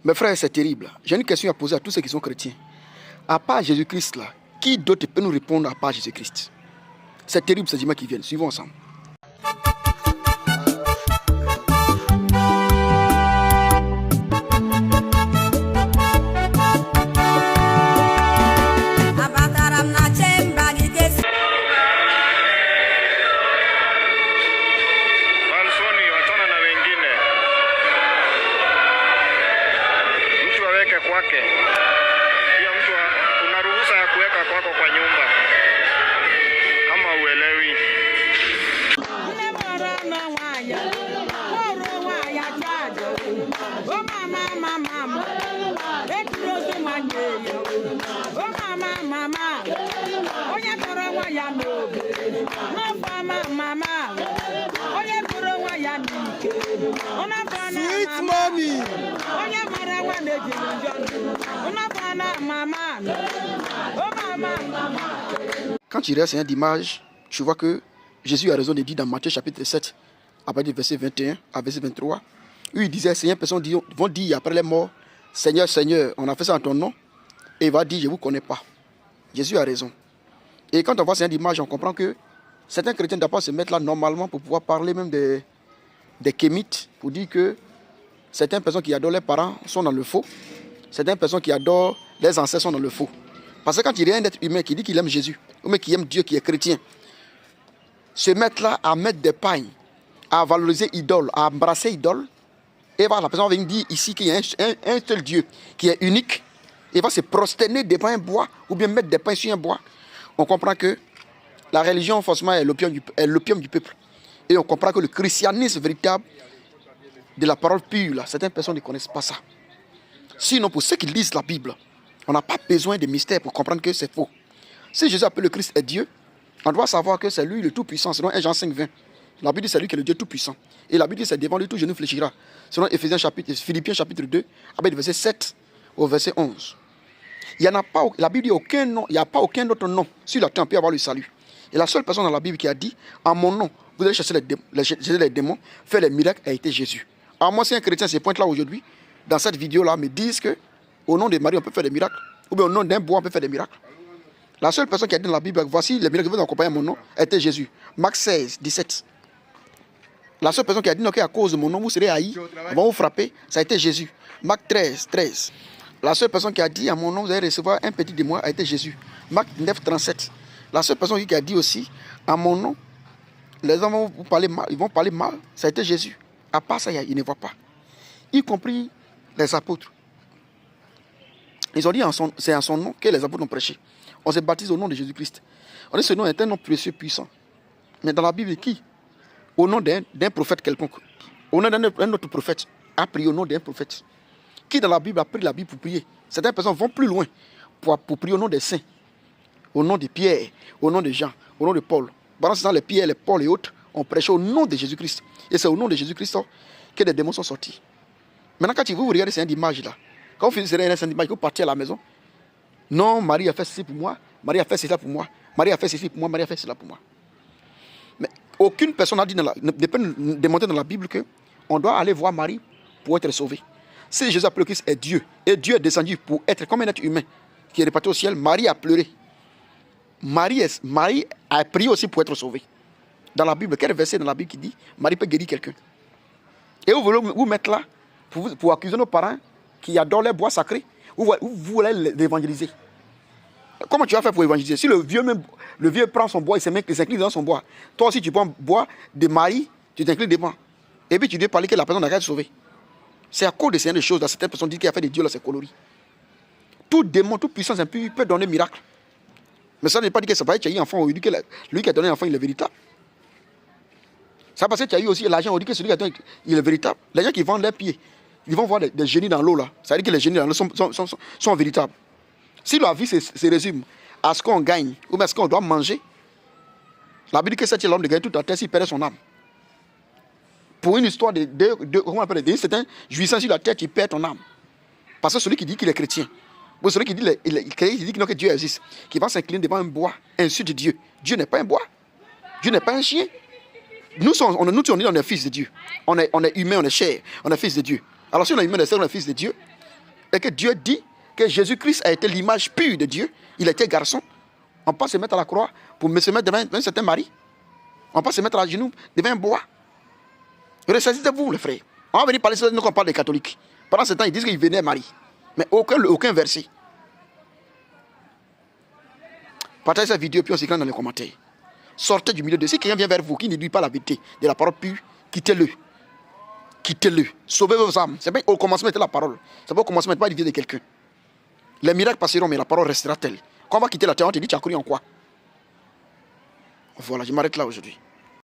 Mes frères, c'est terrible. J'ai une question à poser à tous ceux qui sont chrétiens. À part Jésus-Christ, là, qui d'autre peut nous répondre à part Jésus-Christ? C'est terrible ces images qui viennent. Suivons ensemble. Sweet mommy. Quand tu regardes cette image, tu vois que Jésus a raison de dire dans Matthieu chapitre 7, à partir du verset 21 à verset 23, où il disait, Seigneur, personnes vont dire après les morts, Seigneur, Seigneur, on a fait ça en ton nom, et il va dire, je ne vous connais pas. Jésus a raison. Et quand on voit cette image, on comprend que certains chrétiens ne doivent pas se mettre là normalement pour pouvoir parler même des kémites, pour dire que certaines personnes qui adorent leurs parents sont dans le faux, certaines personnes qui adorent les ancêtres sont dans le faux. Parce que quand il y a un être humain qui dit qu'il aime Jésus, ou même qui aime Dieu, qui est chrétien, se mettre là à mettre des pagnes, à valoriser idole, à embrasser idole, et voilà, la personne va venir dire ici qu'il y a un seul Dieu qui est unique, et va se prosterner devant un bois, ou bien mettre des pains sur un bois. On comprend que la religion, forcément, est l'opium du peuple. Et on comprend que le christianisme véritable, de la parole pure, là, certaines personnes ne connaissent pas ça. Sinon, pour ceux qui lisent la Bible, on n'a pas besoin de mystère pour comprendre que c'est faux. Si Jésus appelle le Christ est Dieu, on doit savoir que c'est lui le Tout-Puissant. Selon 1 Jean 5,20. La Bible dit c'est lui qui est le Dieu Tout-Puissant. Et la Bible dit c'est devant lui tout genou fléchira. Selon Philippiens chapitre 2, avec le verset 7 au verset 11. Il y en a pas, la Bible dit aucun nom, il n'y a pas aucun autre nom sur la terre peut avoir le salut. Et la seule personne dans la Bible qui a dit, en mon nom, vous allez chasser les démons, faire les miracles, a été Jésus. Alors moi, si un chrétien se pointe là aujourd'hui, dans cette vidéo-là, me disent que au nom de Marie, on peut faire des miracles, ou bien au nom d'un bois, on peut faire des miracles. La seule personne qui a dit dans la Bible, voici les miracles qui vont accompagner mon nom, était Jésus. Marc 16, 17. La seule personne qui a dit, non, à cause de mon nom, vous serez haïs, on va vous frapper, ça a été Jésus. Marc 13, 13. La seule personne qui a dit, à mon nom, vous allez recevoir un petit de moi, a été Jésus. Marc 9, 37. La seule personne qui a dit aussi, à mon nom, les hommes vont vous parler mal, ils vont parler mal, ça a été Jésus. À part ça, ils ne voient pas. Y compris les apôtres. Ils ont dit, c'est en son nom que les apôtres ont prêché. On se baptise au nom de Jésus-Christ. On dit, ce nom est un nom précieux, puissant. Mais dans la Bible, qui? Au nom d'un prophète quelconque. Au nom d'un autre prophète, a prié au nom d'un prophète. Qui dans la Bible a pris la Bible pour prier? Certaines personnes vont plus loin pour prier au nom des saints. Au nom de Pierre, au nom de Jean, au nom de Paul. Pendant ce temps, les Pierre, les Paul et autres ont prêché au nom de Jésus-Christ. Et c'est au nom de Jésus-Christ que des démons sont sortis. Maintenant, quand vous regardez cette image-là, quand vous finissez cette image, vous partez à la maison. Non, Marie a fait ceci pour moi, Marie a fait cela pour moi, Marie a fait ceci pour moi, Marie a fait cela pour moi. Mais aucune personne n'a dit ne peut démontrer dans la Bible qu'on doit aller voir Marie pour être sauvé. Si Jésus appelé le Christ est Dieu, et Dieu est descendu pour être comme un être humain qui est réparti au ciel, Marie a pleuré. Marie a prié aussi pour être sauvée. Dans la Bible, quel verset dans la Bible qui dit Marie peut guérir quelqu'un? Et vous voulez vous mettre là pour accuser nos parents qui adorent les bois sacrés, vous voulez l'évangéliser. Comment tu vas faire pour évangéliser? Si le vieux prend son bois, il s'incline dans son bois. Toi aussi, tu prends le bois de Marie, tu t'inclines devant. Et puis tu dois parler que la personne n'a qu'à être sauvée. C'est à cause de ces choses, certaines personnes disent qu'il a fait des dieux, là, c'est coloris. Tout démon, toute puissance impure peut donner miracle. Mais ça n'est pas dit que ça va être un enfant, lui qui a donné l'enfant, il est véritable. Ça parce que tu as eu aussi l'argent, on dit que celui qui a donné, il est véritable. Les gens qui vendent leurs pieds, ils vont voir des génies dans l'eau là. Ça veut dire que les génies dans l'eau sont véritables. Si la vie se résume à ce qu'on gagne, ou bien à ce qu'on doit manger, la Bible dit que c'est l'homme de gagner toute la terre s'il perd son âme. Pour une histoire comment on appelle, c'est un jouissance sur la terre, tu perds ton âme. Parce que celui qui dit qu'il est chrétien, ou celui qui dit que Dieu existe, qui va s'incliner devant un bois, insulte de Dieu. Dieu n'est pas un bois. Dieu n'est pas un chien. Nous, on est fils de Dieu. On est humain, on est chair, on est fils de Dieu. Alors si on est humain, on est fils de Dieu. et que Dieu dit que Jésus-Christ a été l'image pure de Dieu, il était garçon, on peut se mettre à la croix pour se mettre devant un certain mari. On peut se mettre à genoux devant un bois. Ressaisissez-vous, les frères. On va venir parler de nous quand on parle des catholiques. Pendant ce temps, ils disent qu'ils venaient marier. Mais aucun verset. Partagez cette vidéo puis on s'écrit dans les commentaires. Sortez du milieu de... Si quelqu'un vient vers vous qui ne dit pas la vérité de la parole pure, quittez-le. Quittez-le. Sauvez vos âmes. C'est bien au commencement était la parole. C'est pas au commencement, pas la vie de quelqu'un. Les miracles passeront, mais la parole restera telle. Quand on va quitter la terre, on te dit tu as cru en quoi? Voilà, je m'arrête là aujourd'hui.